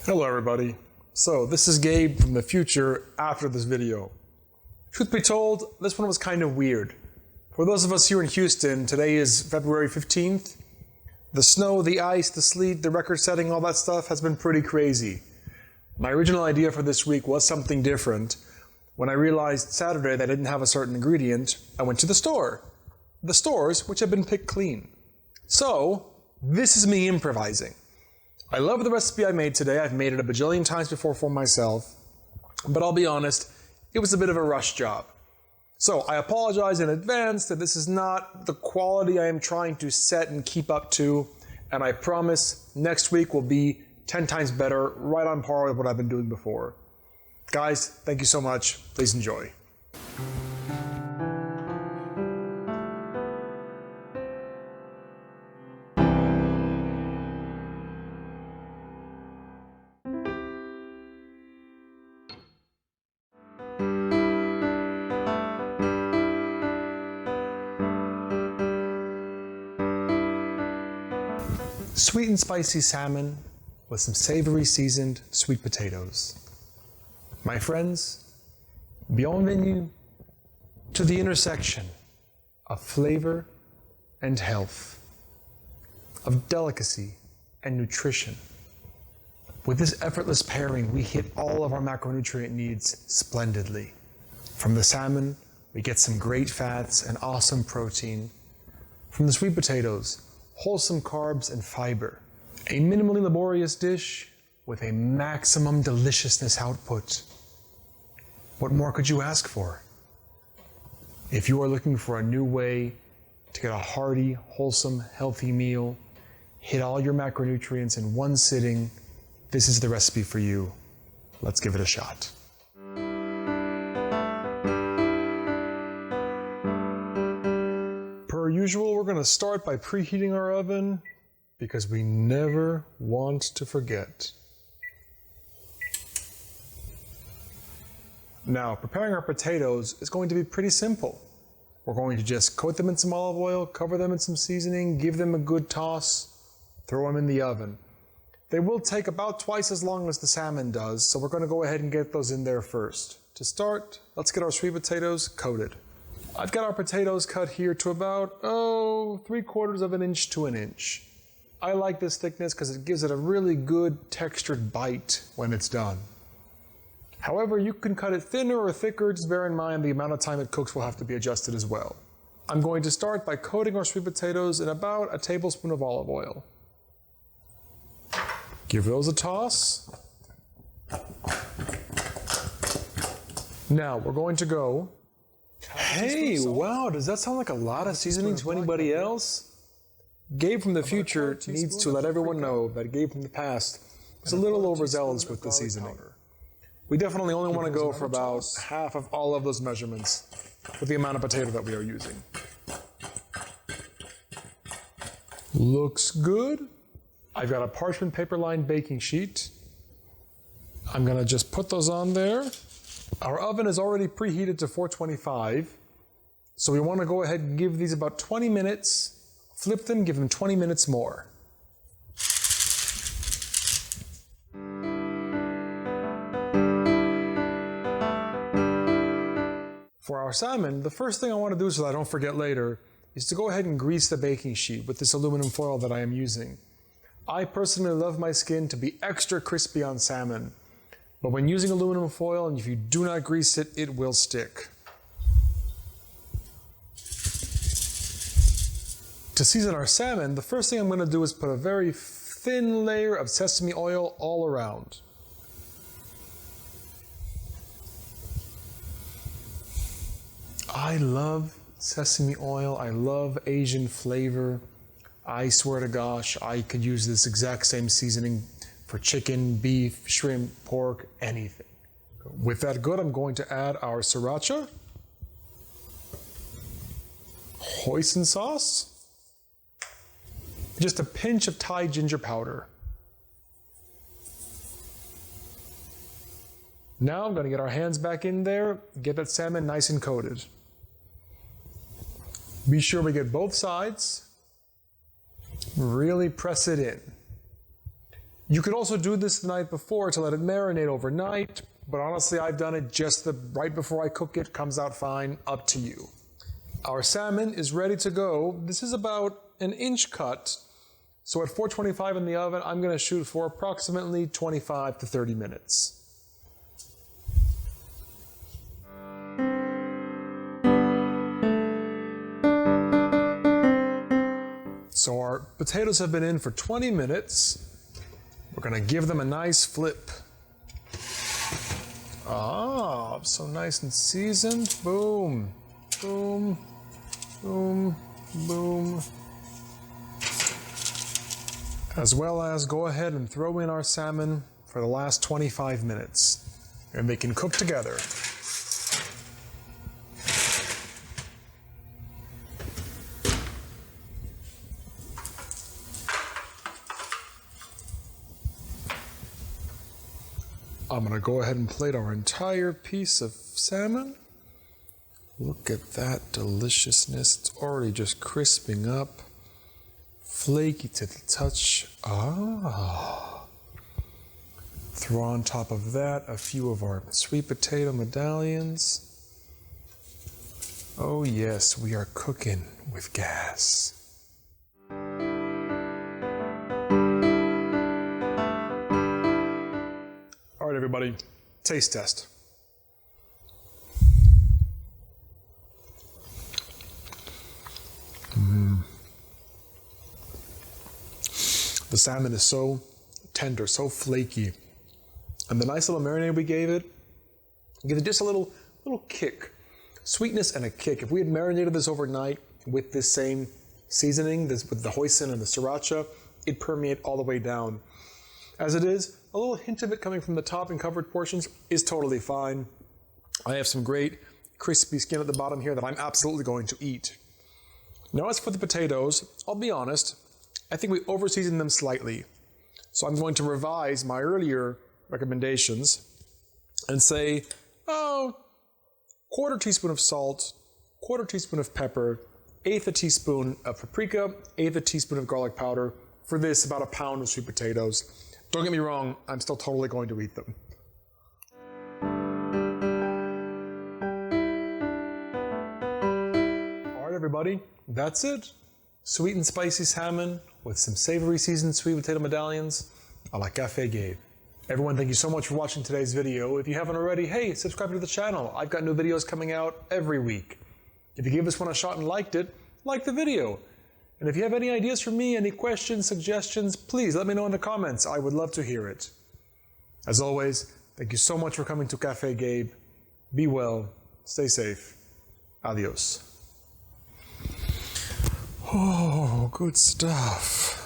Hello everybody. So this is Gabe from the future after this video. Truth be told, this one was kind of weird. For those of us here in Houston, today is February 15th. The snow, the ice, the sleet, the record setting, all that stuff has been pretty crazy. My original idea for this week was something different. When I realized Saturday that I didn't have a certain ingredient, I went to the store. The stores, which had been picked clean. So, this is me improvising. I love the recipe I made today. I've made it a bajillion times before for myself, but I'll be honest, it was a bit of a rush job. So I apologize in advance that this is not the quality I am trying to set and keep up to, and I promise next week will be 10 times better, right on par with what I've been doing before. Guys, thank you so much. Please enjoy. Sweet and spicy salmon with some savory seasoned sweet potatoes. My friends, bienvenue to the intersection of flavor and health, of delicacy and nutrition. With this effortless pairing, we hit all of our macronutrient needs splendidly. From the salmon, we get some great fats and awesome protein. From the sweet potatoes, wholesome carbs and fiber. A minimally laborious dish with a maximum deliciousness output. What more could you ask for? If you are looking for a new way to get a hearty, wholesome, healthy meal, hit all your macronutrients in one sitting, this is the recipe for you. Let's give it a shot. Per usual, we're going to start by preheating our oven because we never want to forget. Now, preparing our potatoes is going to be pretty simple. We're going to just coat them in some olive oil, cover them in some seasoning, give them a good toss, throw them in the oven. They will take about twice as long as the salmon does, so we're going to go ahead and get those in there first. To start, let's get our sweet potatoes coated. I've got our potatoes cut here to about, 3/4 of an inch to an inch. I like this thickness because it gives it a really good textured bite when it's done. However, you can cut it thinner or thicker, just bear in mind the amount of time it cooks will have to be adjusted as well. I'm going to start by coating our sweet potatoes in about a tablespoon of olive oil. Give those a toss. Now we're going to go. Hey, wow, does that sound like a lot of seasoning to anybody else? Gabe from the future needs to let everyone know that Gabe from the past was a little overzealous with the seasoning. We definitely only want to go for about half of all of those measurements with the amount of potato that we are using. Looks good. I've got a parchment paper lined baking sheet. I'm going to just put those on there. Our oven is already preheated to 425, so we want to go ahead and give these about 20 minutes, flip them, give them 20 minutes more. For our salmon, the first thing I want to do so that I don't forget later is to go ahead and grease the baking sheet with this aluminum foil that I am using. I personally love my skin to be extra crispy on salmon. But when using aluminum foil, and if you do not grease it, it will stick. To season our salmon, the first thing I'm going to do is put a very thin layer of sesame oil all around. I love sesame oil. I love Asian flavor. I swear to gosh, I could use this exact same seasoning for chicken, beef, shrimp, pork, anything. With that good, I'm going to add our Sriracha, Hoisin sauce, just a pinch of Thai ginger powder. Now I'm going to get our hands back in there, get that salmon nice and coated. Be sure we get both sides, really press it in. You could also do this the night before to let it marinate overnight, but honestly, I've done it just right before I cook it. Comes out fine, up to you. Our salmon is ready to go. This is about an inch cut. So at 425 in the oven, I'm going to shoot for approximately 25 to 30 minutes. So our potatoes have been in for 20 minutes. We're going to give them a nice flip. Ah, so nice and seasoned. Boom, boom, boom, boom. As well as go ahead and throw in our salmon for the last 25 minutes. And they can cook together. I'm going to go ahead and plate our entire piece of salmon. Look at that deliciousness. It's already just crisping up. Flaky to the touch. Ah. Throw on top of that a few of our sweet potato medallions. Oh yes, we are cooking with gas. All right, everybody, taste test. The salmon is so tender, so flaky. And the nice little marinade we gave it just a little kick. Sweetness and a kick. If we had marinated this overnight with this same seasoning, with the Hoison and the Sriracha, it'd permeate all the way down. As it is, a little hint of it coming from the top in covered portions is totally fine. I have some great crispy skin at the bottom here that I'm absolutely going to eat. Now as for the potatoes, I'll be honest, I think we over-seasoned them slightly. So I'm going to revise my earlier recommendations and say, quarter teaspoon of salt, quarter teaspoon of pepper, eighth a teaspoon of paprika, eighth a teaspoon of garlic powder. For this, about a pound of sweet potatoes. Don't get me wrong, I'm still totally going to eat them. All right, everybody, that's it. Sweet and spicy salmon with some savory seasoned sweet potato medallions a la Café Gabe. Everyone, thank you so much for watching today's video. If you haven't already, hey, subscribe to the channel. I've got new videos coming out every week. If you gave this one a shot and liked it, like the video. And if you have any ideas for me, any questions, suggestions, please let me know in the comments. I would love to hear it. As always, thank you so much for coming to Café Gabe. Be well, stay safe. Adios. Oh, good stuff.